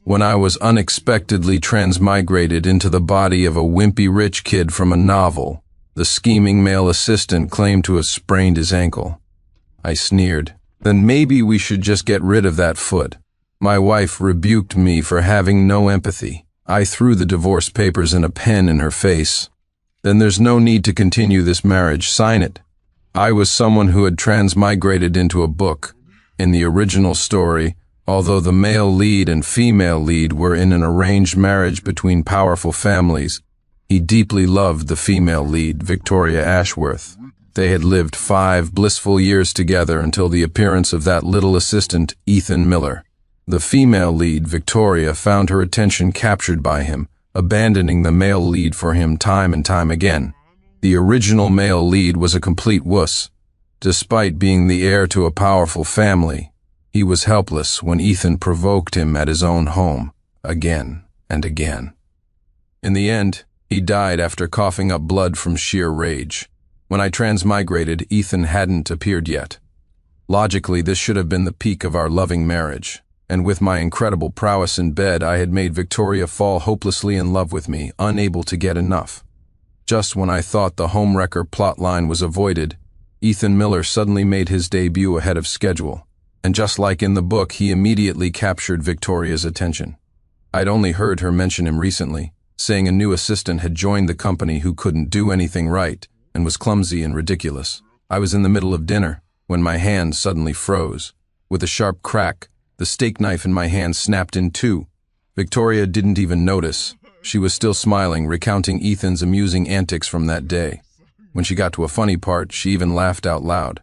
when I was unexpectedly transmigrated into the body of a wimpy rich kid from a novel. The scheming male assistant claimed to have sprained his ankle. I sneered. Then maybe we should just get rid of that foot. My wife rebuked me for having no empathy. I threw the divorce papers and a pen in her face. Then there's no need to continue this marriage. Sign it. I was someone who had transmigrated into a book. In the original story, although the male lead and female lead were in an arranged marriage between powerful families, he deeply loved the female lead, Victoria Ashworth. They had lived 5 blissful years together until the appearance of that little assistant, Ethan Miller. The female lead, Victoria, found her attention captured by him, abandoning the male lead for him time and time again. The original male lead was a complete wuss. Despite being the heir to a powerful family, he was helpless when Ethan provoked him at his own home, again and again. In the end, he died after coughing up blood from sheer rage. When I transmigrated, Ethan hadn't appeared yet. Logically, this should have been the peak of our loving marriage, and with my incredible prowess in bed, I had made Victoria fall hopelessly in love with me, unable to get enough. Just when I thought the homewrecker plotline was avoided, Ethan Miller suddenly made his debut ahead of schedule, and just like in the book, he immediately captured Victoria's attention. I'd only heard her mention him recently, saying a new assistant had joined the company who couldn't do anything right and was clumsy and ridiculous. I was in the middle of dinner when my hand suddenly froze. With a sharp crack, the steak knife in my hand snapped in two. Victoria didn't even notice. She was still smiling, recounting Ethan's amusing antics from that day. When she got to a funny part, she even laughed out loud.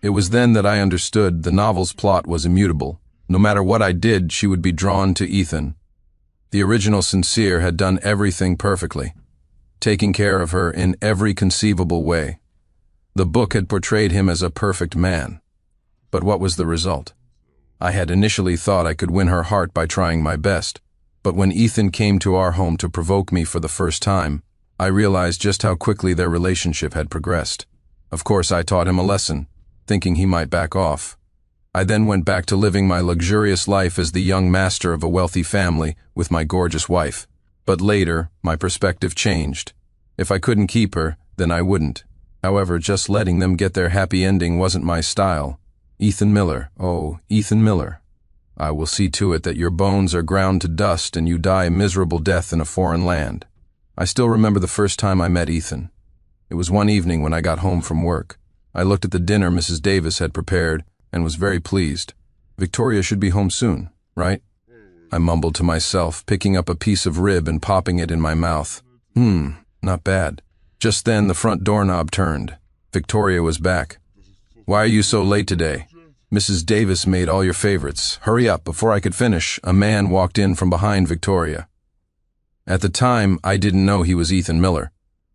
It was then that I understood the novel's plot was immutable. No matter what I did, she would be drawn to Ethan. The original Sincere had done everything perfectly, taking care of her in every conceivable way. The book had portrayed him as a perfect man. But what was the result? I had initially thought I could win her heart by trying my best, but when Ethan came to our home to provoke me for the first time, I realized just how quickly their relationship had progressed. Of course, I taught him a lesson, thinking he might back off. I then went back to living my luxurious life as the young master of a wealthy family with my gorgeous wife. But later, my perspective changed. If I couldn't keep her, then I wouldn't. However, just letting them get their happy ending wasn't my style. Ethan Miller, oh, Ethan Miller. I will see to it that your bones are ground to dust and you die a miserable death in a foreign land. I still remember the first time I met Ethan. It was one evening when I got home from work. I looked at the dinner Mrs. Davis had prepared and was very pleased. Victoria should be home soon, right? I mumbled to myself, picking up a piece of rib and popping it in my mouth. Not bad. Just then the front doorknob turned. Victoria was back. Why are you so late today? Mrs. Davis made all your favorites. Hurry up. Before I could finish, a man walked in from behind Victoria. At the time, I didn't know he was Ethan Miller.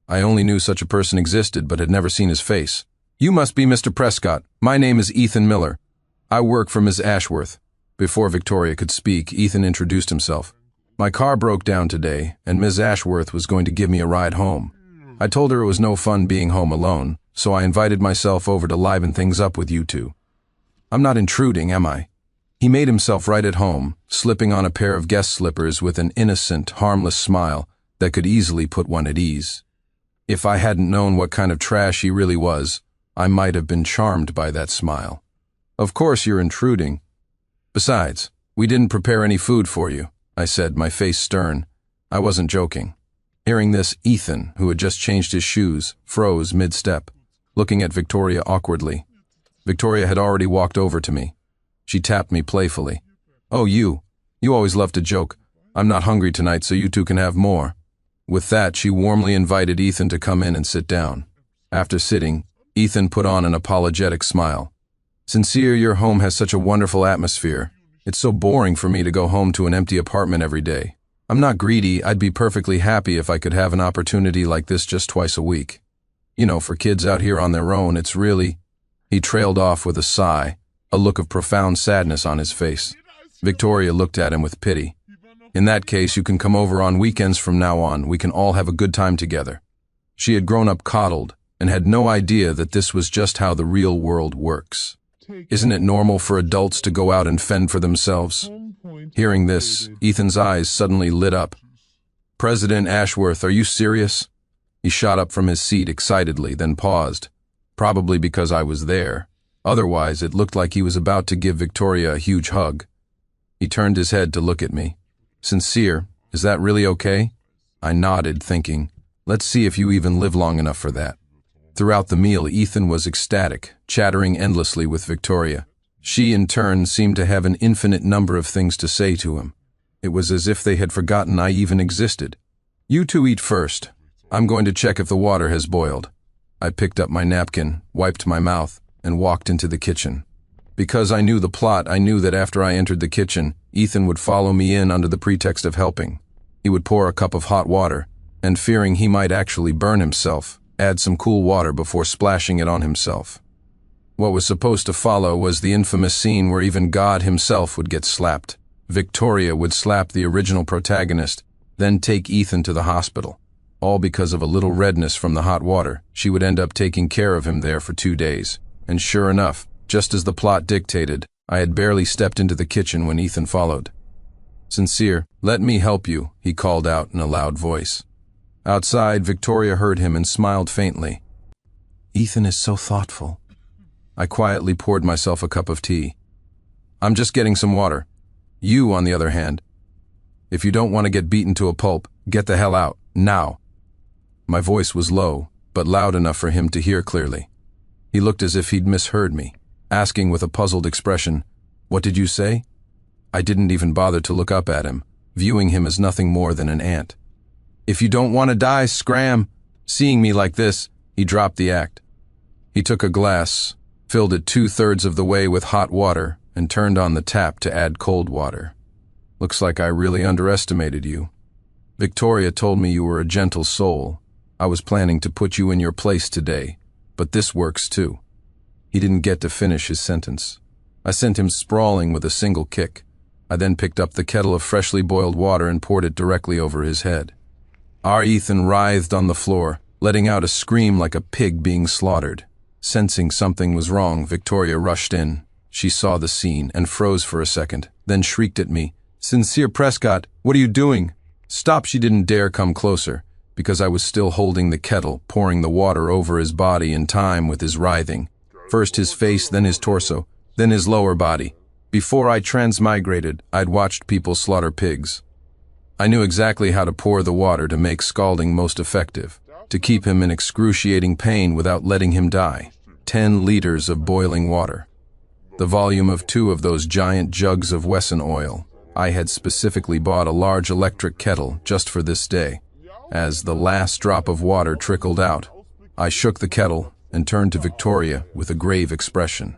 I only knew such a person existed but had never seen his face. You must be Mr. Prescott. My name is Ethan Miller. I work for Ms. Ashworth. Before Victoria could speak, Ethan introduced himself. My car broke down today, and Ms. Ashworth was going to give me a ride home. I told her it was no fun being home alone, so I invited myself over to liven things up with you two. I'm not intruding, am I? He made himself right at home, slipping on a pair of guest slippers with an innocent, harmless smile that could easily put one at ease. If I hadn't known what kind of trash he really was, I might have been charmed by that smile. Of course you're intruding. Besides, we didn't prepare any food for you, I said, my face stern. I wasn't joking. Hearing this, Ethan, who had just changed his shoes, froze mid-step, looking at Victoria awkwardly. Victoria had already walked over to me. She tapped me playfully. Oh, you always love to joke. I'm not hungry tonight, so you two can have more. With that, she warmly invited Ethan to come in and sit down. After sitting, Ethan put on an apologetic smile. Sincere, your home has such a wonderful atmosphere. It's so boring for me to go home to an empty apartment every day. I'm not greedy. I'd be perfectly happy if I could have an opportunity like this just twice a week. You know, for kids out here on their own, it's really... He trailed off with a sigh, a look of profound sadness on his face. Victoria looked at him with pity. In that case, you can come over on weekends from now on. We can all have a good time together. She had grown up coddled and had no idea that this was just how the real world works. Isn't it normal for adults to go out and fend for themselves? Hearing this, Ethan's eyes suddenly lit up. President Ashworth, are you serious? He shot up from his seat excitedly, then paused, probably because I was there. Otherwise, it looked like he was about to give Victoria a huge hug. He turned his head to look at me. Sincere, is that really okay? I nodded, thinking, let's see if you even live long enough for that. Throughout the meal, Ethan was ecstatic, chattering endlessly with Victoria. She, in turn, seemed to have an infinite number of things to say to him. It was as if they had forgotten I even existed. You two eat first. I'm going to check if the water has boiled. I picked up my napkin, wiped my mouth, and walked into the kitchen. Because I knew the plot, I knew that after I entered the kitchen, Ethan would follow me in under the pretext of helping. He would pour a cup of hot water, and fearing he might actually burn himself, add some cool water before splashing it on himself. What was supposed to follow was the infamous scene where even God himself would get slapped. Victoria would slap the original protagonist, then take Ethan to the hospital. All because of a little redness from the hot water. She would end up taking care of him there for 2 days. And sure enough, just as the plot dictated, I had barely stepped into the kitchen when Ethan followed. Sincere, let me help you, he called out in a loud voice. Outside, Victoria heard him and smiled faintly. Ethan is so thoughtful. I quietly poured myself a cup of tea. I'm just getting some water. You, on the other hand, if you don't want to get beaten to a pulp, get the hell out, now. My voice was low, but loud enough for him to hear clearly. He looked as if he'd misheard me, asking with a puzzled expression, What did you say? I didn't even bother to look up at him, viewing him as nothing more than an ant. If you don't want to die, scram. Seeing me like this, he dropped the act. He took a glass, filled it 2/3 of the way with hot water, and turned on the tap to add cold water. Looks like I really underestimated you. Victoria told me you were a gentle soul. I was planning to put you in your place today, but this works too. He didn't get to finish his sentence. I sent him sprawling with a single kick. I then picked up the kettle of freshly boiled water and poured it directly over his head. Our Ethan writhed on the floor, letting out a scream like a pig being slaughtered. Sensing something was wrong, Victoria rushed in. She saw the scene and froze for a second, then shrieked at me, Sincere Prescott, what are you doing? Stop! She didn't dare come closer, because I was still holding the kettle, pouring the water over his body in time with his writhing. First his face, then his torso, then his lower body. Before I transmigrated, I'd watched people slaughter pigs. I knew exactly how to pour the water to make scalding most effective, to keep him in excruciating pain without letting him die. 10 liters of boiling water. The volume of 2 of those giant jugs of Wesson oil. I had specifically bought a large electric kettle just for this day. As the last drop of water trickled out, I shook the kettle and turned to Victoria with a grave expression.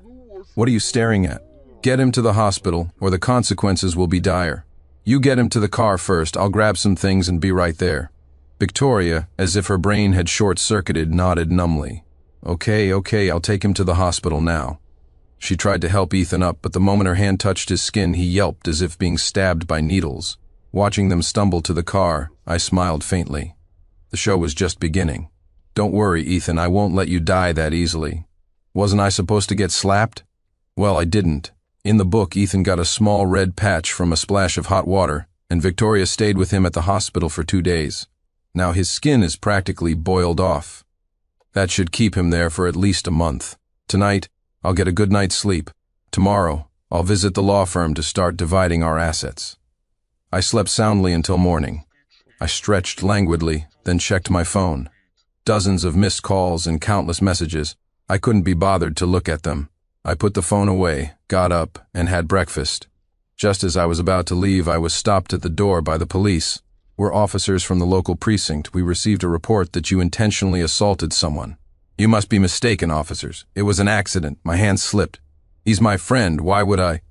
What are you staring at? Get him to the hospital, or the consequences will be dire. You get him to the car first, I'll grab some things and be right there. Victoria, as if her brain had short-circuited, nodded numbly. Okay, I'll take him to the hospital now. She tried to help Ethan up, but the moment her hand touched his skin, he yelped as if being stabbed by needles. Watching them stumble to the car, I smiled faintly. The show was just beginning. Don't worry, Ethan, I won't let you die that easily. Wasn't I supposed to get slapped? Well, I didn't. In the book, Ethan got a small red patch from a splash of hot water, and Victoria stayed with him at the hospital for 2 days. Now his skin is practically boiled off. That should keep him there for at least a month. Tonight, I'll get a good night's sleep. Tomorrow, I'll visit the law firm to start dividing our assets. I slept soundly until morning. I stretched languidly, then checked my phone. Dozens of missed calls and countless messages. I couldn't be bothered to look at them. I put the phone away, got up, and had breakfast. Just as I was about to leave, I was stopped at the door by the police. We're officers from the local precinct. We received a report that you intentionally assaulted someone. You must be mistaken, officers. It was an accident. My hand slipped. He's my friend. Why would I?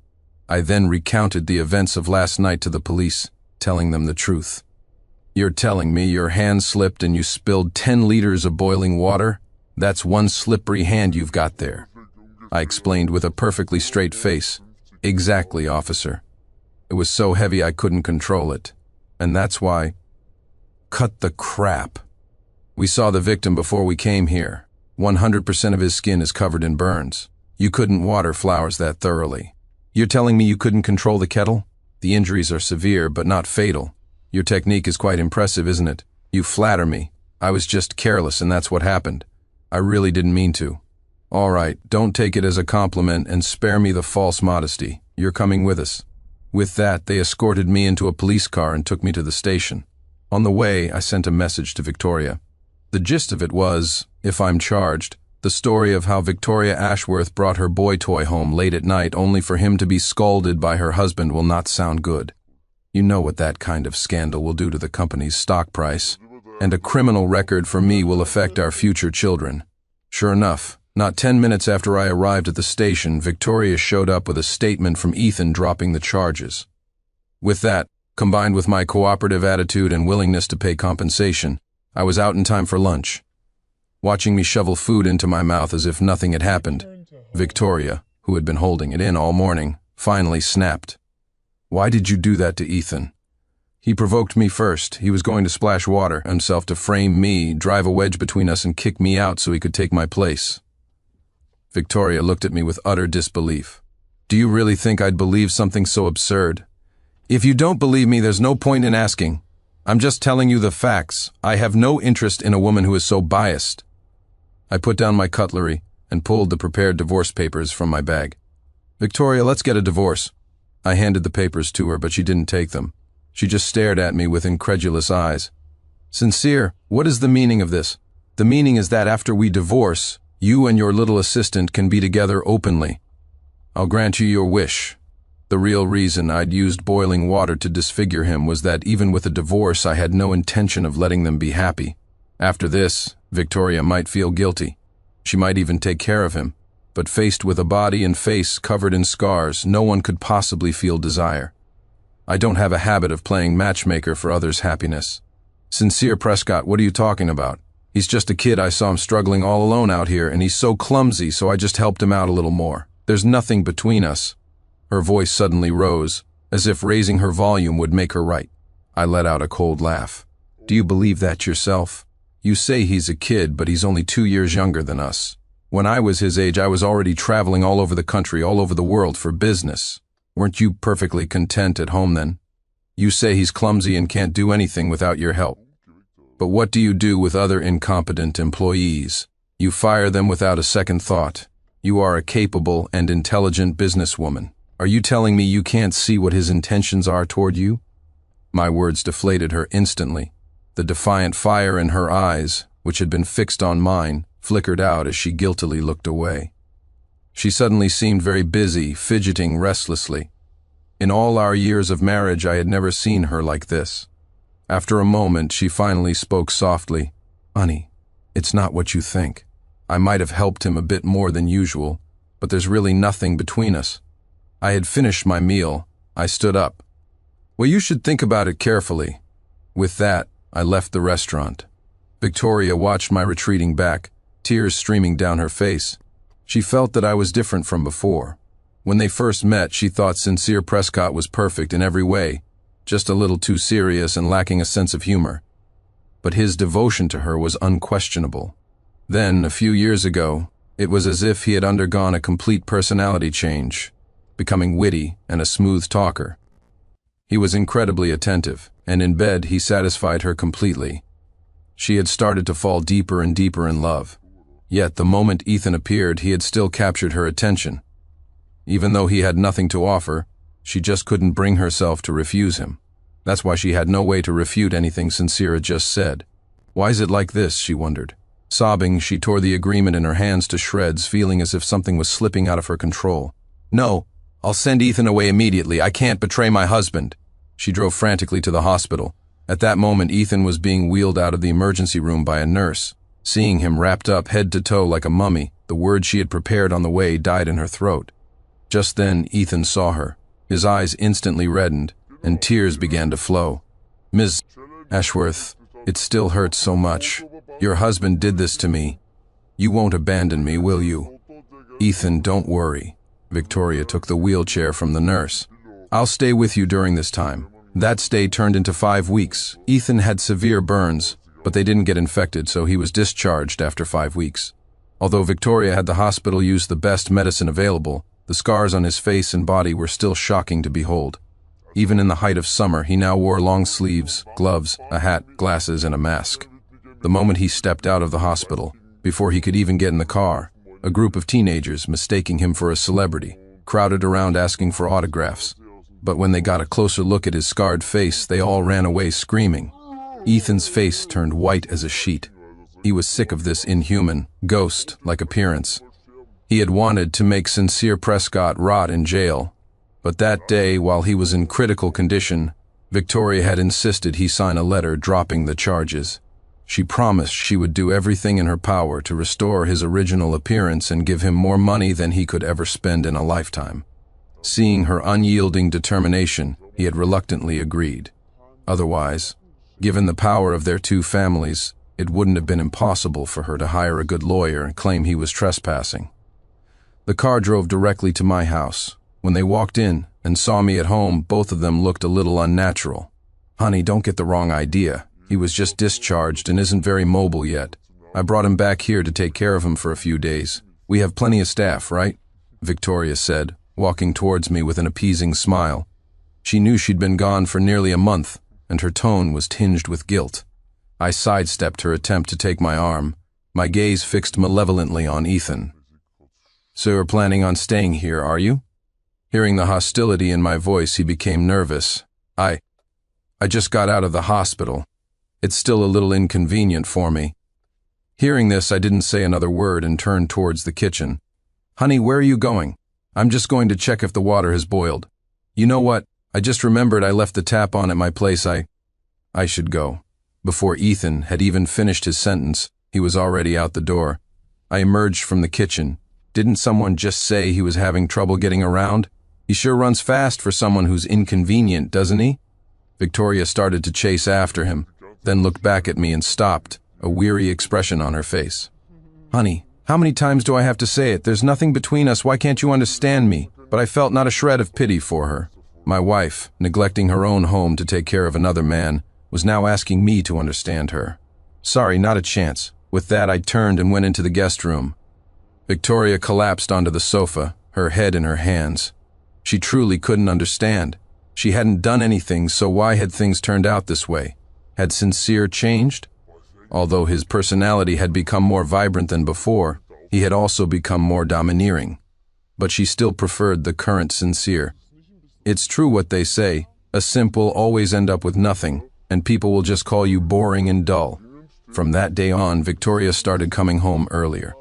I then recounted the events of last night to the police, telling them the truth. You're telling me your hand slipped and you spilled 10 liters of boiling water? That's one slippery hand you've got there. I explained with a perfectly straight face. Exactly, officer. It was so heavy I couldn't control it. And that's why... Cut the crap. We saw the victim before we came here. 100% of his skin is covered in burns. You couldn't water flowers that thoroughly. You're telling me you couldn't control the kettle? The injuries are severe, but not fatal. Your technique is quite impressive, isn't it? You flatter me. I was just careless, and that's what happened. I really didn't mean to. All right, don't take it as a compliment and spare me the false modesty. You're coming with us. With that, they escorted me into a police car and took me to the station. On the way, I sent a message to Victoria. The gist of it was, if I'm charged, the story of how Victoria Ashworth brought her boy toy home late at night only for him to be scalded by her husband will not sound good. You know what that kind of scandal will do to the company's stock price, and a criminal record for me will affect our future children. Sure enough, not 10 minutes after I arrived at the station, Victoria showed up with a statement from Ethan dropping the charges. With that, combined with my cooperative attitude and willingness to pay compensation, I was out in time for lunch. Watching me shovel food into my mouth as if nothing had happened, Victoria, who had been holding it in all morning, finally snapped. Why did you do that to Ethan? He provoked me first. He was going to splash water himself to frame me, drive a wedge between us and kick me out so he could take my place. Victoria looked at me with utter disbelief. Do you really think I'd believe something so absurd? If you don't believe me, there's no point in asking. I'm just telling you the facts. I have no interest in a woman who is so biased. I put down my cutlery and pulled the prepared divorce papers from my bag. Victoria, let's get a divorce. I handed the papers to her, but she didn't take them. She just stared at me with incredulous eyes. Sincere, what is the meaning of this? The meaning is that after we divorce, you and your little assistant can be together openly. I'll grant you your wish. The real reason I'd used boiling water to disfigure him was that even with a divorce, I had no intention of letting them be happy. After this, Victoria might feel guilty. She might even take care of him. But faced with a body and face covered in scars, no one could possibly feel desire. I don't have a habit of playing matchmaker for others' happiness. Sincere, Prescott, what are you talking about? He's just a kid. I saw him struggling all alone out here, and he's so clumsy, so I just helped him out a little more. There's nothing between us. Her voice suddenly rose, as if raising her volume would make her right. I let out a cold laugh. Do you believe that yourself? You say he's a kid, but he's only 2 years younger than us. When I was his age, I was already traveling all over the country, all over the world for business. Weren't you perfectly content at home then? You say he's clumsy and can't do anything without your help. But what do you do with other incompetent employees? You fire them without a second thought. You are a capable and intelligent businesswoman. Are you telling me you can't see what his intentions are toward you? My words deflated her instantly. The defiant fire in her eyes, which had been fixed on mine, flickered out as she guiltily looked away. She suddenly seemed very busy, fidgeting restlessly. In all our years of marriage, I had never seen her like this. After a moment, she finally spoke softly. Honey, it's not what you think. I might have helped him a bit more than usual, but there's really nothing between us. I had finished my meal. I stood up. Well, you should think about it carefully. With that, I left the restaurant. Victoria watched my retreating back, tears streaming down her face. She felt that I was different from before. When they first met, she thought Sincere Prescott was perfect in every way, just a little too serious and lacking a sense of humor. But his devotion to her was unquestionable. Then, a few years ago, it was as if he had undergone a complete personality change, becoming witty and a smooth talker. He was incredibly attentive, and in bed he satisfied her completely. She had started to fall deeper and deeper in love. Yet the moment Ethan appeared, he had still captured her attention. Even though he had nothing to offer, she just couldn't bring herself to refuse him. That's why she had no way to refute anything Sincere had just said. Why is it like this, she wondered. Sobbing, she tore the agreement in her hands to shreds, feeling as if something was slipping out of her control. No, I'll send Ethan away immediately. I can't betray my husband. She drove frantically to the hospital. At that moment, Ethan was being wheeled out of the emergency room by a nurse. Seeing him wrapped up head to toe like a mummy, the words she had prepared on the way died in her throat. Just then, Ethan saw her. His eyes instantly reddened, and tears began to flow. Ms. Ashworth, it still hurts so much. Your husband did this to me. You won't abandon me, will you? Ethan, don't worry. Victoria took the wheelchair from the nurse. I'll stay with you during this time. That stay turned into 5 weeks. Ethan had severe burns, but they didn't get infected, so he was discharged after 5 weeks. Although Victoria had the hospital use the best medicine available, the scars on his face and body were still shocking to behold. Even in the height of summer, he now wore long sleeves, gloves, a hat, glasses, and a mask. The moment he stepped out of the hospital, before he could even get in the car, a group of teenagers, mistaking him for a celebrity, crowded around asking for autographs. But when they got a closer look at his scarred face, they all ran away screaming. Ethan's face turned white as a sheet. He was sick of this inhuman, ghost-like appearance. He had wanted to make Sincere Prescott rot in jail, but that day, while he was in critical condition, Victoria had insisted he sign a letter dropping the charges. She promised she would do everything in her power to restore his original appearance and give him more money than he could ever spend in a lifetime. Seeing her unyielding determination, he had reluctantly agreed. Otherwise, given the power of their two families, it wouldn't have been impossible for her to hire a good lawyer and claim he was trespassing. The car drove directly to my house. When they walked in and saw me at home, both of them looked a little unnatural. "Honey, don't get the wrong idea. He was just discharged and isn't very mobile yet. I brought him back here to take care of him for a few days. We have plenty of staff, right?" Victoria said, walking towards me with an appeasing smile. She knew she'd been gone for nearly a month, and her tone was tinged with guilt. I sidestepped her attempt to take my arm, my gaze fixed malevolently on Ethan. "So you're planning on staying here, are you?" Hearing the hostility in my voice, he became nervous. I just got out of the hospital. It's still a little inconvenient for me." Hearing this, I didn't say another word and turned towards the kitchen. "Honey, where are you going?" "I'm just going to check if the water has boiled. You know what? I just remembered I left the tap on at my place. I should go." Before Ethan had even finished his sentence, he was already out the door. I emerged from the kitchen. Didn't someone just say he was having trouble getting around? He sure runs fast for someone who's inconvenient, doesn't he? Victoria started to chase after him, then looked back at me and stopped, a weary expression on her face. "Honey, how many times do I have to say it? There's nothing between us. Why can't you understand me?" But I felt not a shred of pity for her. My wife, neglecting her own home to take care of another man, was now asking me to understand her. "Sorry, not a chance." With that, I turned and went into the guest room. Victoria collapsed onto the sofa, her head in her hands. She truly couldn't understand. She hadn't done anything, so why had things turned out this way? Had Sincere changed? Although his personality had become more vibrant than before, he had also become more domineering. But she still preferred the current Sincere. It's true what they say, a simp will always end up with nothing, and people will just call you boring and dull. From that day on, Victoria started coming home earlier.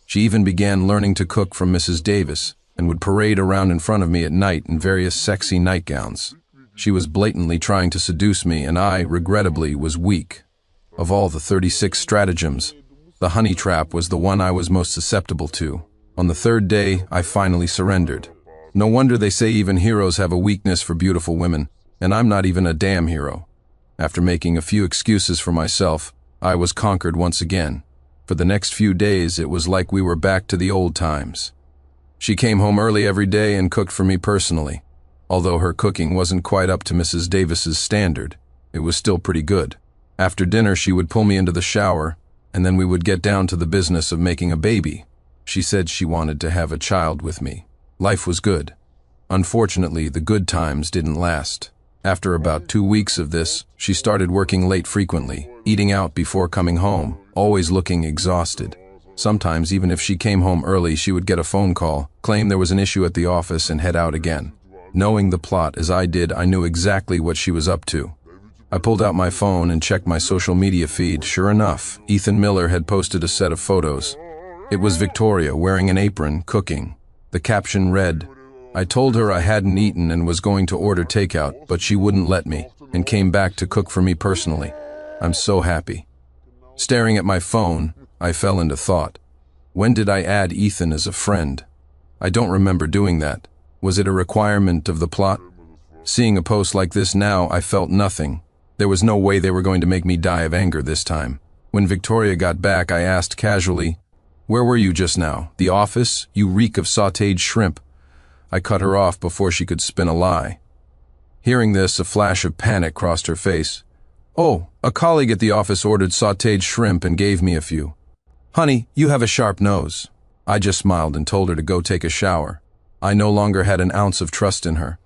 She even began learning to cook from Mrs. Davis, and would parade around in front of me at night in various sexy nightgowns. She was blatantly trying to seduce me, and I, regrettably, was weak. Of all the 36 stratagems, the honey trap was the one I was most susceptible to. On the third day, I finally surrendered. No wonder they say even heroes have a weakness for beautiful women, and I'm not even a damn hero. After making a few excuses for myself, I was conquered once again. For the next few days, it was like we were back to the old times. She came home early every day and cooked for me personally. Although her cooking wasn't quite up to Mrs. Davis's standard, it was still pretty good. After dinner, she would pull me into the shower, and then we would get down to the business of making a baby. She said she wanted to have a child with me. Life was good. Unfortunately, the good times didn't last. After about 2 weeks of this, she started working late frequently, eating out before coming home, always looking exhausted. Sometimes, even if she came home early, she would get a phone call, claim there was an issue at the office, and head out again. Knowing the plot as I did, I knew exactly what she was up to. I pulled out my phone and checked my social media feed. Sure enough, Ethan Miller had posted a set of photos. It was Victoria wearing an apron, cooking. The caption read, "I told her I hadn't eaten and was going to order takeout, but she wouldn't let me, and came back to cook for me personally. I'm so happy." Staring at my phone, I fell into thought. When did I add Ethan as a friend? I don't remember doing that. Was it a requirement of the plot? Seeing a post like this now, I felt nothing. There was no way they were going to make me die of anger this time. When Victoria got back, I asked casually, "Where were you just now? The office? You reek of sautéed shrimp." I cut her off before she could spin a lie. Hearing this, a flash of panic crossed her face. "Oh, a colleague at the office ordered sautéed shrimp and gave me a few." Honey, you have a sharp nose. I just smiled and told her to go take a shower. I no longer had an ounce of trust in her.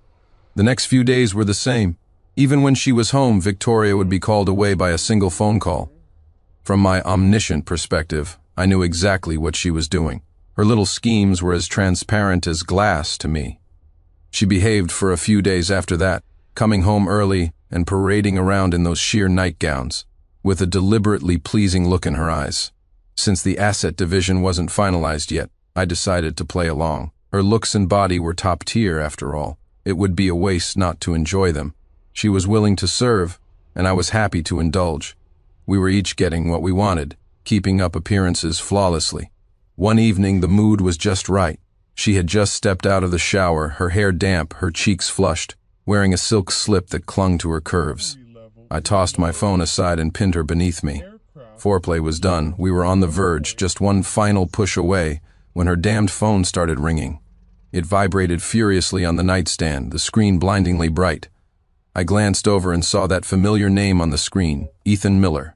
The next few days were the same. Even when she was home, Victoria would be called away by a single phone call. From my omniscient perspective, I knew exactly what she was doing. Her little schemes were as transparent as glass to me. She behaved for a few days after that, coming home early and parading around in those sheer nightgowns, with a deliberately pleasing look in her eyes. Since the asset division wasn't finalized yet, I decided to play along. Her looks and body were top tier after all. It would be a waste not to enjoy them. She was willing to serve, and I was happy to indulge. We were each getting what we wanted, keeping up appearances flawlessly. One evening, the mood was just right. She had just stepped out of the shower, her hair damp, her cheeks flushed, wearing a silk slip that clung to her curves. I tossed my phone aside and pinned her beneath me. Foreplay was done. We were on the verge, just one final push away, when her damned phone started ringing. It vibrated furiously on the nightstand, the screen blindingly bright. I glanced over and saw that familiar name on the screen, Ethan Miller.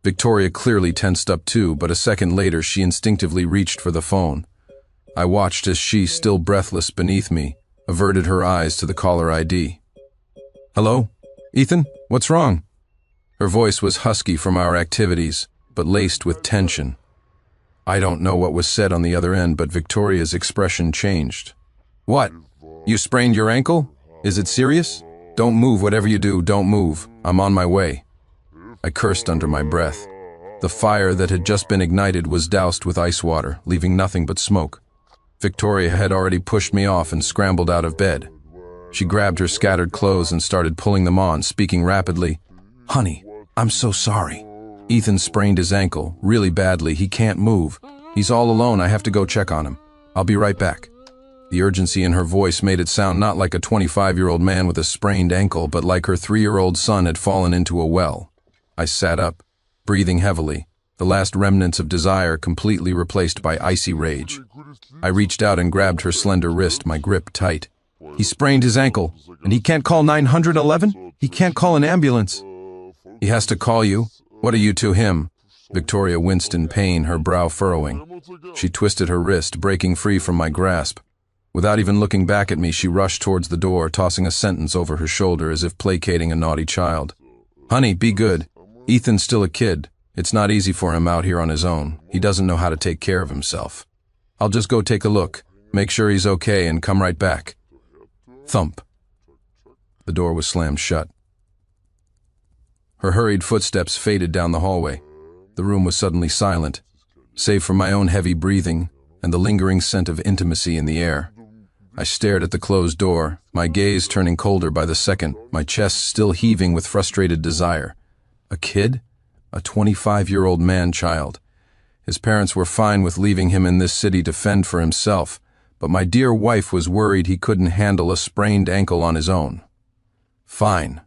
Victoria clearly tensed up too, but a second later she instinctively reached for the phone. I watched as she, still breathless beneath me, averted her eyes to the caller ID. "Hello? Ethan? What's wrong?" Her voice was husky from our activities, but laced with tension. I don't know what was said on the other end, but Victoria's expression changed. "What? You sprained your ankle? Is it serious? Don't move, whatever you do, don't move. I'm on my way." I cursed under my breath. The fire that had just been ignited was doused with ice water, leaving nothing but smoke. Victoria had already pushed me off and scrambled out of bed. She grabbed her scattered clothes and started pulling them on, speaking rapidly. "Honey, I'm so sorry. Ethan sprained his ankle, really badly. He can't move. He's all alone. I have to go check on him. I'll be right back." The urgency in her voice made it sound not like a 25-year-old man with a sprained ankle, but like her 3-year-old son had fallen into a well. I sat up, breathing heavily, the last remnants of desire completely replaced by icy rage. I reached out and grabbed her slender wrist, my grip tight. "He sprained his ankle, and he can't call 911? He can't call an ambulance?" "He has to call you. What are you to him?" Victoria winced in pain, her brow furrowing. She twisted her wrist, breaking free from my grasp. Without even looking back at me, she rushed towards the door, tossing a sentence over her shoulder as if placating a naughty child. "Honey, be good. Ethan's still a kid. It's not easy for him out here on his own. He doesn't know how to take care of himself. I'll just go take a look, make sure he's okay, and come right back." Thump. The door was slammed shut. Her hurried footsteps faded down the hallway. The room was suddenly silent, save for my own heavy breathing and the lingering scent of intimacy in the air. I stared at the closed door, my gaze turning colder by the second, my chest still heaving with frustrated desire. A kid? A 25-year-old man-child. His parents were fine with leaving him in this city to fend for himself, but my dear wife was worried he couldn't handle a sprained ankle on his own. Fine.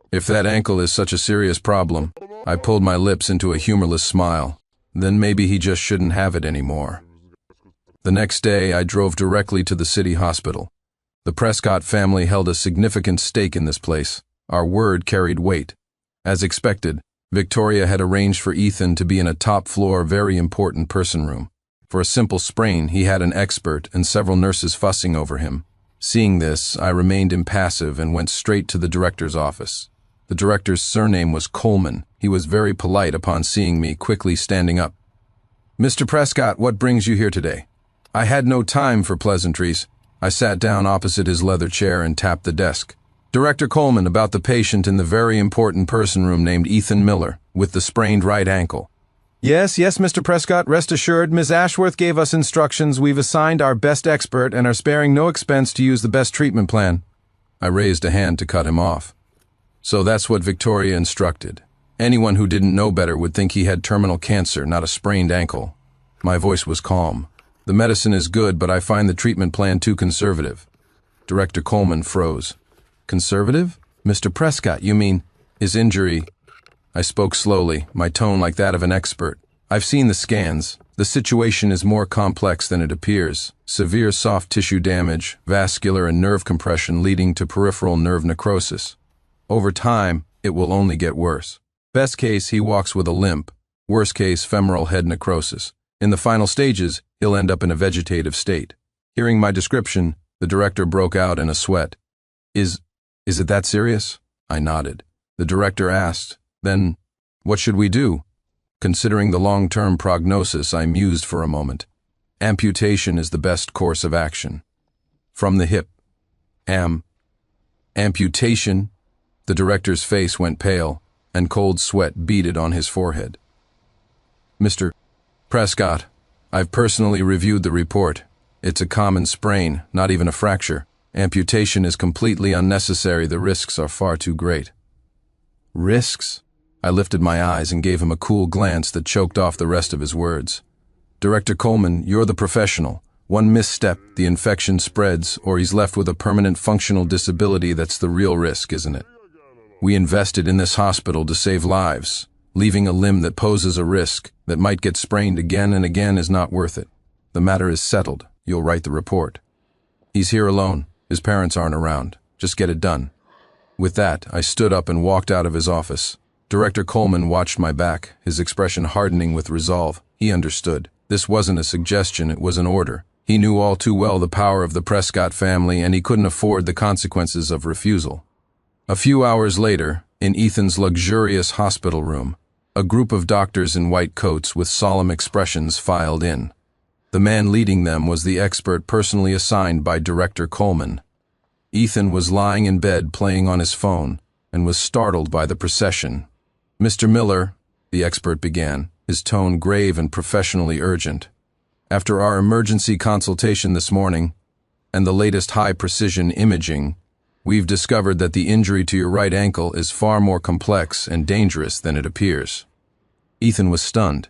If that ankle is such a serious problem, I pulled my lips into a humorless smile. Then maybe he just shouldn't have it anymore. The next day, I drove directly to the city hospital. The Prescott family held a significant stake in this place. Our word carried weight. As expected, Victoria had arranged for Ethan to be in a top-floor, very important person room. For a simple sprain, he had an expert and several nurses fussing over him. Seeing this, I remained impassive and went straight to the director's office. The director's surname was Coleman. He was very polite upon seeing me, quickly standing up. "Mr. Prescott, what brings you here today?" I had no time for pleasantries. I sat down opposite his leather chair and tapped the desk. "Director Coleman, about the patient in the very important person room named Ethan Miller, with the sprained right ankle." Yes, Mr. Prescott, rest assured, Ms. Ashworth gave us instructions. We've assigned our best expert and are sparing no expense to use the best treatment plan." I raised a hand to cut him off. So that's what Victoria instructed. Anyone who didn't know better would think he had terminal cancer, not a sprained ankle. My voice was calm. "The medicine is good, but I find the treatment plan too conservative." Director Coleman froze. "Conservative? Mr. Prescott, you mean his injury?" I spoke slowly, my tone like that of an expert. "I've seen the scans. The situation is more complex than it appears. Severe soft tissue damage, vascular and nerve compression leading to peripheral nerve necrosis. Over time, it will only get worse. Best case, he walks with a limp. Worst case, femoral head necrosis. In the final stages, he'll end up in a vegetative state. Hearing my description, the director broke out in a sweat. Is it that serious? I nodded. The director asked, then, what should we do? Considering the long-term prognosis, I mused for a moment. Amputation is the best course of action. From the hip. Amputation? The director's face went pale, and cold sweat beaded on his forehead. Mr. Prescott, I've personally reviewed the report. It's a common sprain, not even a fracture. Amputation is completely unnecessary. The risks are far too great. Risks? I lifted my eyes and gave him a cool glance that choked off the rest of his words. Director Coleman, you're the professional. One misstep, the infection spreads, or he's left with a permanent functional disability. That's the real risk, isn't it? We invested in this hospital to save lives. Leaving a limb that poses a risk, that might get sprained again and again, is not worth it. The matter is settled. You'll write the report. He's here alone. His parents aren't around. Just get it done. With that, I stood up and walked out of his office. Director Coleman watched my back, his expression hardening with resolve. He understood. This wasn't a suggestion, it was an order. He knew all too well the power of the Prescott family, and he couldn't afford the consequences of refusal. A few hours later, in Ethan's luxurious hospital room, a group of doctors in white coats with solemn expressions filed in. The man leading them was the expert personally assigned by Director Coleman. Ethan was lying in bed playing on his phone and was startled by the procession. Mr. Miller, the expert began, his tone grave and professionally urgent. After our emergency consultation this morning and the latest high-precision imaging, we've discovered that the injury to your right ankle is far more complex and dangerous than it appears. Ethan was stunned.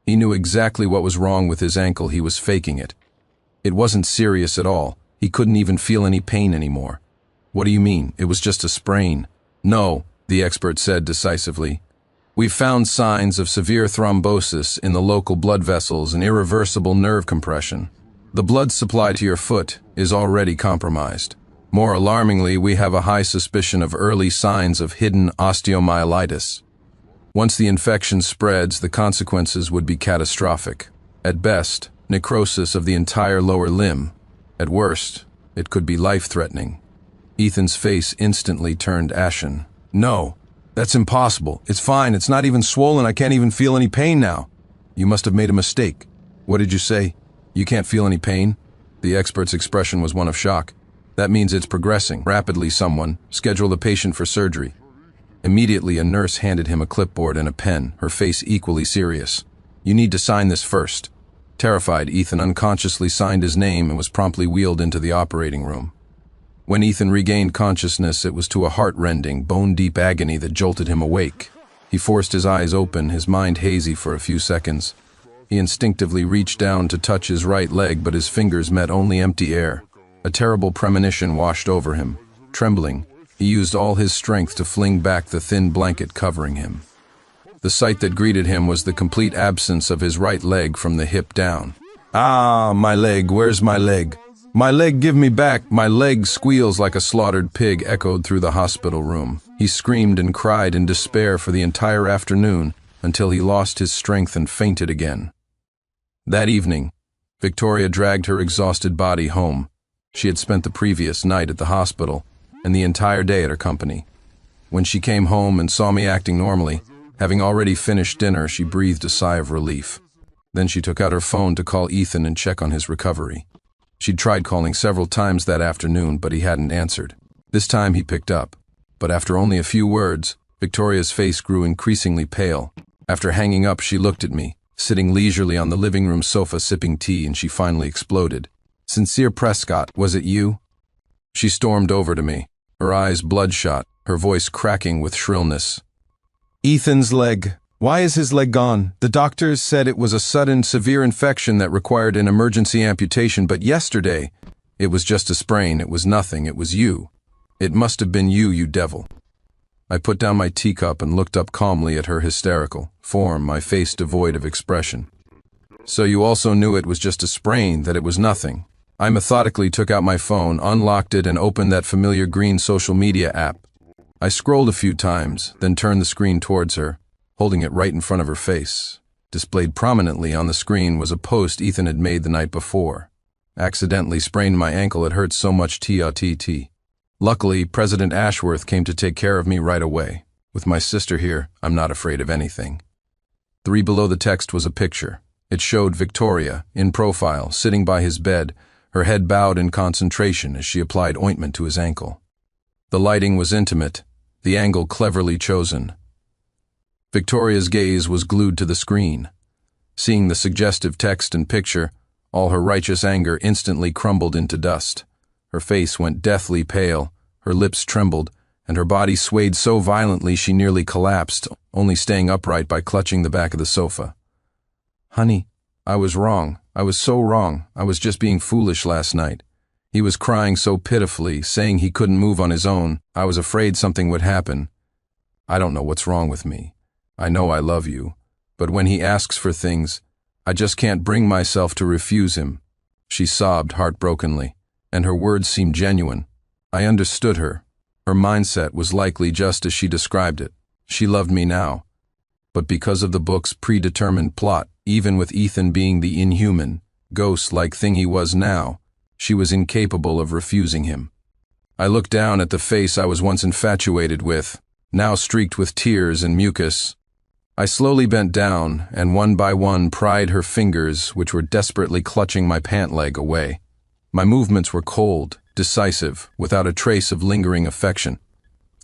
He knew exactly what was wrong with his ankle. He was faking it. It wasn't serious at all. He couldn't even feel any pain anymore. What do you mean? It was just a sprain. No, the expert said decisively. We've found signs of severe thrombosis in the local blood vessels and irreversible nerve compression. The blood supply to your foot is already compromised. More alarmingly, we have a high suspicion of early signs of hidden osteomyelitis. Once the infection spreads, the consequences would be catastrophic. At best, necrosis of the entire lower limb. At worst, it could be life-threatening. Ethan's face instantly turned ashen. No, that's impossible. It's fine. It's not even swollen. I can't even feel any pain now. You must have made a mistake. What did you say? You can't feel any pain? The expert's expression was one of shock. That means it's progressing rapidly. Someone, schedule the patient for surgery. Immediately, a nurse handed him a clipboard and a pen, her face equally serious. You need to sign this first. Terrified, Ethan unconsciously signed his name and was promptly wheeled into the operating room. When Ethan regained consciousness, it was to a heart-rending, bone-deep agony that jolted him awake. He forced his eyes open, his mind hazy for a few seconds. He instinctively reached down to touch his right leg, but his fingers met only empty air. A terrible premonition washed over him. Trembling, he used all his strength to fling back the thin blanket covering him. The sight that greeted him was the complete absence of his right leg from the hip down. Ah, my leg, where's my leg? My leg, give me back! My leg! Squeals like a slaughtered pig echoed through the hospital room. He screamed and cried in despair for the entire afternoon until he lost his strength and fainted again. That evening, Victoria dragged her exhausted body home. She had spent the previous night at the hospital and the entire day at her company. When she came home and saw me acting normally, having already finished dinner, she breathed a sigh of relief. Then she took out her phone to call Ethan and check on his recovery. She'd tried calling several times that afternoon, but he hadn't answered. This time he picked up, but after only a few words, Victoria's face grew increasingly pale. After hanging up, she looked at me, sitting leisurely on the living room sofa sipping tea, and she finally exploded. Sincere Prescott, was it you? She stormed over to me, her eyes bloodshot, her voice cracking with shrillness. Ethan's leg. Why is his leg gone? The doctors said it was a sudden, severe infection that required an emergency amputation, but yesterday, it was just a sprain. It was nothing. It was you. It must have been you, you devil. I put down my teacup and looked up calmly at her hysterical form, my face devoid of expression. So you also knew it was just a sprain, that it was nothing. I methodically took out my phone, unlocked it, and opened that familiar green social media app. I scrolled a few times, then turned the screen towards her. holding it right in front of her face. Displayed prominently on the screen was a post Ethan had made the night before. Accidentally sprained my ankle, it hurts so much TRTT. Luckily, President Ashworth came to take care of me right away. With my sister here, I'm not afraid of anything. 3 below the text was a picture. It showed Victoria, in profile, sitting by his bed, her head bowed in concentration as she applied ointment to his ankle. The lighting was intimate, the angle cleverly chosen. Victoria's gaze was glued to the screen. Seeing the suggestive text and picture, all her righteous anger instantly crumbled into dust. Her face went deathly pale, her lips trembled, and her body swayed so violently she nearly collapsed, only staying upright by clutching the back of the sofa. "Honey, I was wrong. I was so wrong. I was just being foolish last night." He was crying so pitifully, saying he couldn't move on his own. I was afraid something would happen. I don't know what's wrong with me. I know I love you, but when he asks for things, I just can't bring myself to refuse him. She sobbed heartbrokenly, and her words seemed genuine. I understood her. Her mindset was likely just as she described it. She loved me now. But because of the book's predetermined plot, even with Ethan being the inhuman, ghost-like thing he was now, she was incapable of refusing him. I looked down at the face I was once infatuated with, now streaked with tears and mucus. I slowly bent down, and one by one pried her fingers, which were desperately clutching my pant leg, away. My movements were cold, decisive, without a trace of lingering affection.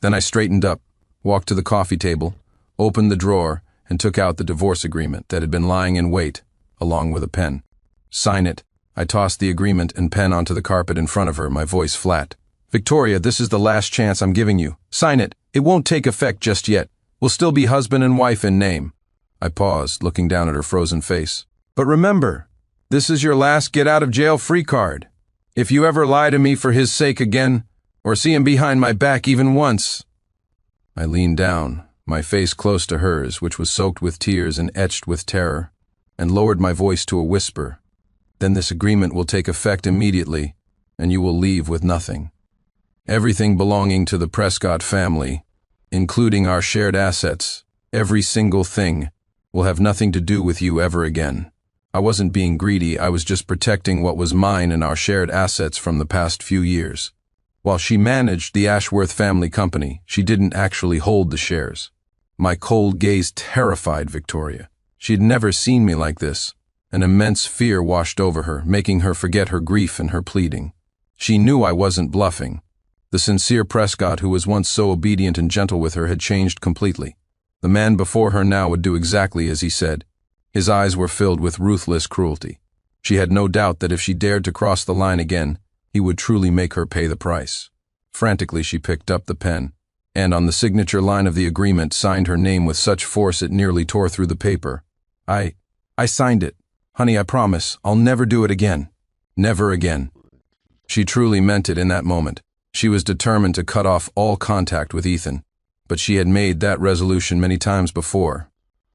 Then I straightened up, walked to the coffee table, opened the drawer, and took out the divorce agreement that had been lying in wait, along with a pen. "Sign it." I tossed the agreement and pen onto the carpet in front of her, my voice flat. "Victoria, this is the last chance I'm giving you. Sign it. It won't take effect just yet. We'll still be husband and wife in name." I paused, looking down at her frozen face. "But remember, this is your last get-out-of-jail-free card. If you ever lie to me for his sake again, or see him behind my back even once—" I leaned down, my face close to hers, which was soaked with tears and etched with terror, and lowered my voice to a whisper. "Then this agreement will take effect immediately, and you will leave with nothing. Everything belonging to the Prescott family, including our shared assets, every single thing, will have nothing to do with you ever again." I wasn't being greedy, I was just protecting what was mine and our shared assets from the past few years. While she managed the Ashworth family company, she didn't actually hold the shares. My cold gaze terrified Victoria. She'd never seen me like this. An immense fear washed over her, making her forget her grief and her pleading. She knew I wasn't bluffing. The sincere Prescott who was once so obedient and gentle with her had changed completely. The man before her now would do exactly as he said. His eyes were filled with ruthless cruelty. She had no doubt that if she dared to cross the line again, he would truly make her pay the price. Frantically, she picked up the pen, and on the signature line of the agreement signed her name with such force it nearly tore through the paper. I signed it. Honey, I promise, I'll never do it again. Never again. She truly meant it in that moment. She was determined to cut off all contact with Ethan, but she had made that resolution many times before.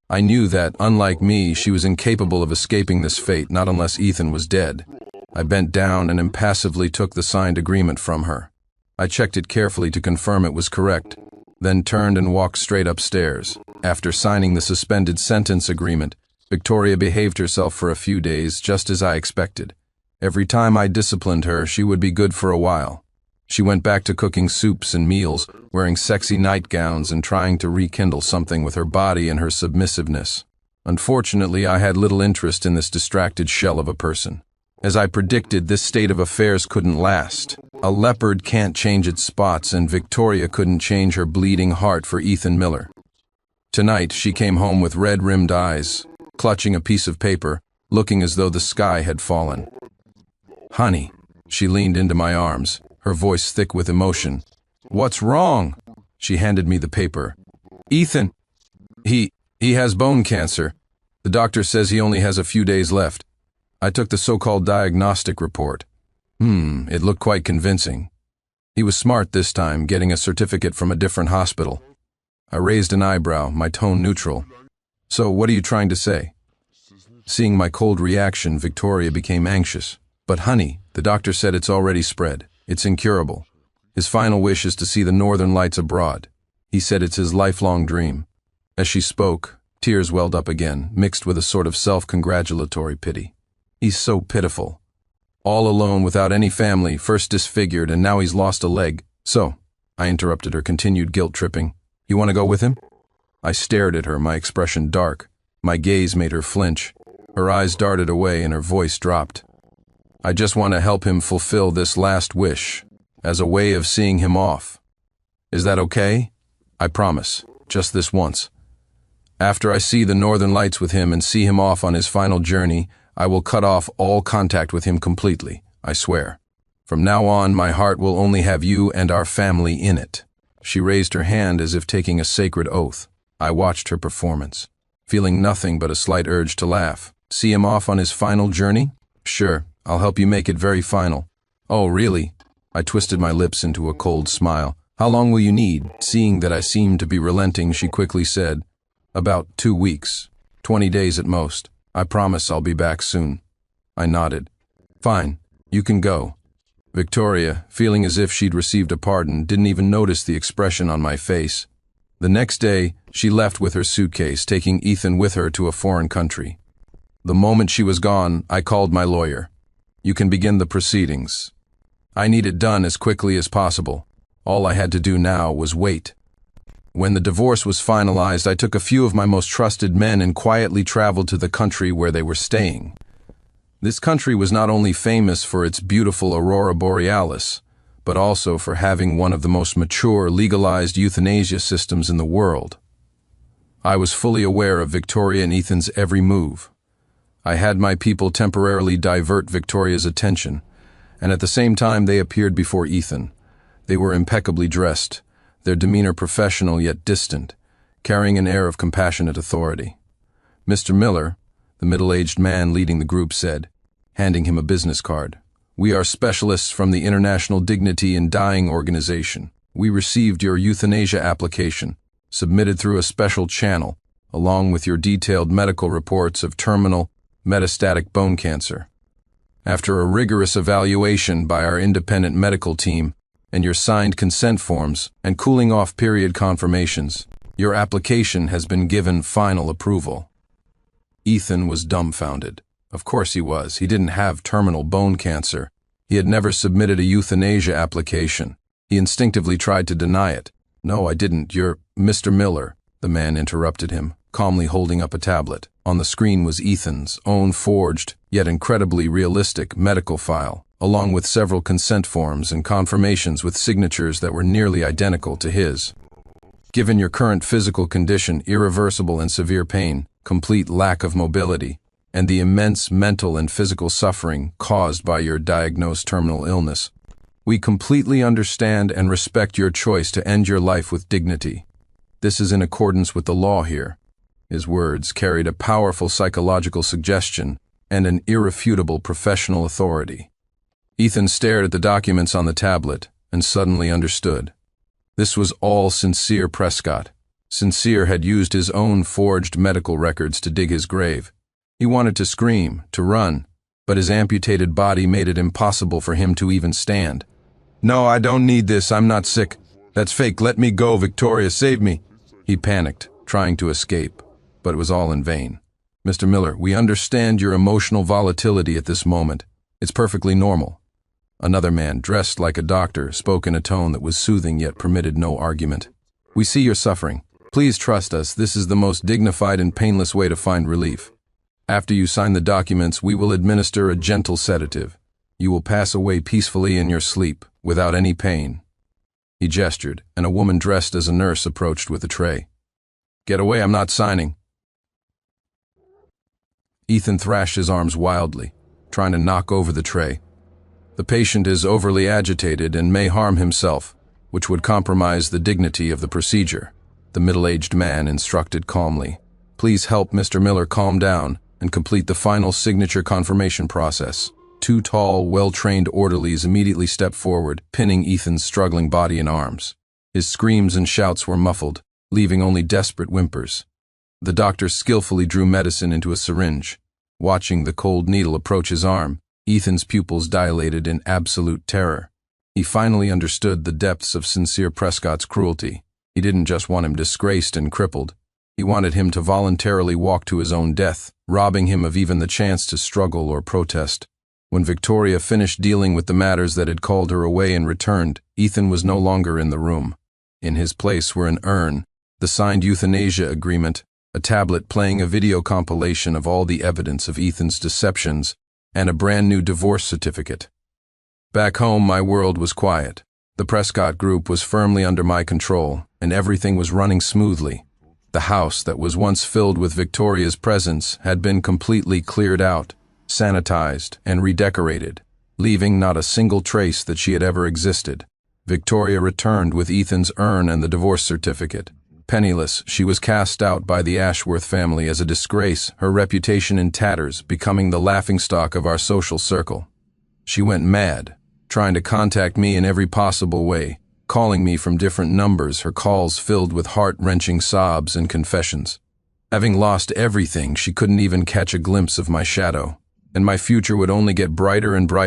I knew that, unlike me, she was incapable of escaping this fate, not unless Ethan was dead. I bent down and impassively took the signed agreement from her. I checked it carefully to confirm it was correct, then turned and walked straight upstairs. After signing the suspended sentence agreement, Victoria behaved herself for a few days, just as I expected. Every time I disciplined her, she would be good for a while. She went back to cooking soups and meals, wearing sexy nightgowns and trying to rekindle something with her body and her submissiveness. Unfortunately, I had little interest in this distracted shell of a person. As I predicted, this state of affairs couldn't last. A leopard can't change its spots, and Victoria couldn't change her bleeding heart for Ethan Miller. Tonight, she came home with red-rimmed eyes, clutching a piece of paper, looking as though the sky had fallen. "Honey," she leaned into my arms, her voice thick with emotion. "What's wrong?" She handed me the paper. "Ethan, he has bone cancer. The doctor says he only has a few days left." I took the so-called diagnostic report. It looked quite convincing. He was smart this time, getting a certificate from a different hospital. I raised an eyebrow, my tone neutral. "So what are you trying to say?" Seeing my cold reaction, Victoria became anxious. "But honey, the doctor said it's already spread. It's incurable. His final wish is to see the northern lights abroad. He said it's his lifelong dream." As she spoke, tears welled up again, mixed with a sort of self-congratulatory pity. He's so pitiful. All alone without any family, first disfigured, and now he's lost a leg. So, I interrupted her continued guilt-tripping. You want to go with him? I stared at her, my expression dark. My gaze made her flinch. Her eyes darted away and her voice dropped. I just want to help him fulfill this last wish, as a way of seeing him off. Is that okay? I promise, just this once. After I see the northern lights with him and see him off on his final journey, I will cut off all contact with him completely, I swear. From now on, my heart will only have you and our family in it. She raised her hand as if taking a sacred oath. I watched her performance, feeling nothing but a slight urge to laugh. See him off on his final journey? Sure, I'll help you make it very final. Oh, really? I twisted my lips into a cold smile. How long will you need? Seeing that I seemed to be relenting, she quickly said, About 2 weeks, 20 days at most. I promise I'll be back soon. I nodded. Fine, you can go. Victoria, feeling as if she'd received a pardon, didn't even notice the expression on my face. The next day, she left with her suitcase, taking Ethan with her to a foreign country. The moment she was gone, I called my lawyer. You can begin the proceedings. I need it done as quickly as possible. All I had to do now was wait. When the divorce was finalized, I took a few of my most trusted men and quietly traveled to the country where they were staying. This country was not only famous for its beautiful aurora borealis, but also for having one of the most mature, legalized euthanasia systems in the world. I was fully aware of Victoria and Ethan's every move. I had my people temporarily divert Victoria's attention, and at the same time they appeared before Ethan. They were impeccably dressed, their demeanor professional yet distant, carrying an air of compassionate authority. Mr. Miller, the middle-aged man leading the group, said, handing him a business card, We are specialists from the International Dignity in Dying Organization. We received your euthanasia application, submitted through a special channel, along with your detailed medical reports of terminal, metastatic bone cancer. After a rigorous evaluation by our independent medical team, and your signed consent forms and cooling-off period confirmations, your application has been given final approval. Ethan was dumbfounded. Of course he was. He didn't have terminal bone cancer. He had never submitted a euthanasia application. He instinctively tried to deny it. No, I didn't. You're Mr. Miller, the man interrupted him, calmly holding up a tablet. On the screen was Ethan's own forged, yet incredibly realistic, medical file, along with several consent forms and confirmations with signatures that were nearly identical to his. Given your current physical condition, irreversible and severe pain, complete lack of mobility, and the immense mental and physical suffering caused by your diagnosed terminal illness, we completely understand and respect your choice to end your life with dignity. This is in accordance with the law here. His words carried a powerful psychological suggestion and an irrefutable professional authority. Ethan stared at the documents on the tablet and suddenly understood. This was all Sincere Prescott. Sincere had used his own forged medical records to dig his grave. He wanted to scream, to run, but his amputated body made it impossible for him to even stand. No, I don't need this. I'm not sick. That's fake. Let me go, Victoria. Save me. He panicked, trying to escape, but it was all in vain. Mr. Miller, we understand your emotional volatility at this moment. It's perfectly normal. Another man, dressed like a doctor, spoke in a tone that was soothing yet permitted no argument. We see your suffering. Please trust us. This is the most dignified and painless way to find relief. After you sign the documents, we will administer a gentle sedative. You will pass away peacefully in your sleep, without any pain. He gestured, and a woman dressed as a nurse approached with a tray. Get away, I'm not signing. Ethan thrashed his arms wildly, trying to knock over the tray. The patient is overly agitated and may harm himself, which would compromise the dignity of the procedure, the middle-aged man instructed calmly. Please help Mr. Miller calm down and complete the final signature confirmation process. 2 tall, well-trained orderlies immediately stepped forward, pinning Ethan's struggling body and arms. His screams and shouts were muffled, leaving only desperate whimpers. The doctor skillfully drew medicine into a syringe. Watching the cold needle approach his arm, Ethan's pupils dilated in absolute terror. He finally understood the depths of Sincere Prescott's cruelty. He didn't just want him disgraced and crippled. He wanted him to voluntarily walk to his own death, robbing him of even the chance to struggle or protest. When Victoria finished dealing with the matters that had called her away and returned, Ethan was no longer in the room. In his place were an urn, the signed euthanasia agreement, a tablet playing a video compilation of all the evidence of Ethan's deceptions, and a brand new divorce certificate. Back home, my world was quiet. The Prescott Group was firmly under my control, and everything was running smoothly. The house that was once filled with Victoria's presence had been completely cleared out, sanitized, and redecorated, leaving not a single trace that she had ever existed. Victoria returned with Ethan's urn and the divorce certificate. Penniless, she was cast out by the Ashworth family as a disgrace, her reputation in tatters, becoming the laughingstock of our social circle. She went mad, trying to contact me in every possible way, calling me from different numbers, her calls filled with heart-wrenching sobs and confessions. Having lost everything, she couldn't even catch a glimpse of my shadow, and my future would only get brighter and brighter.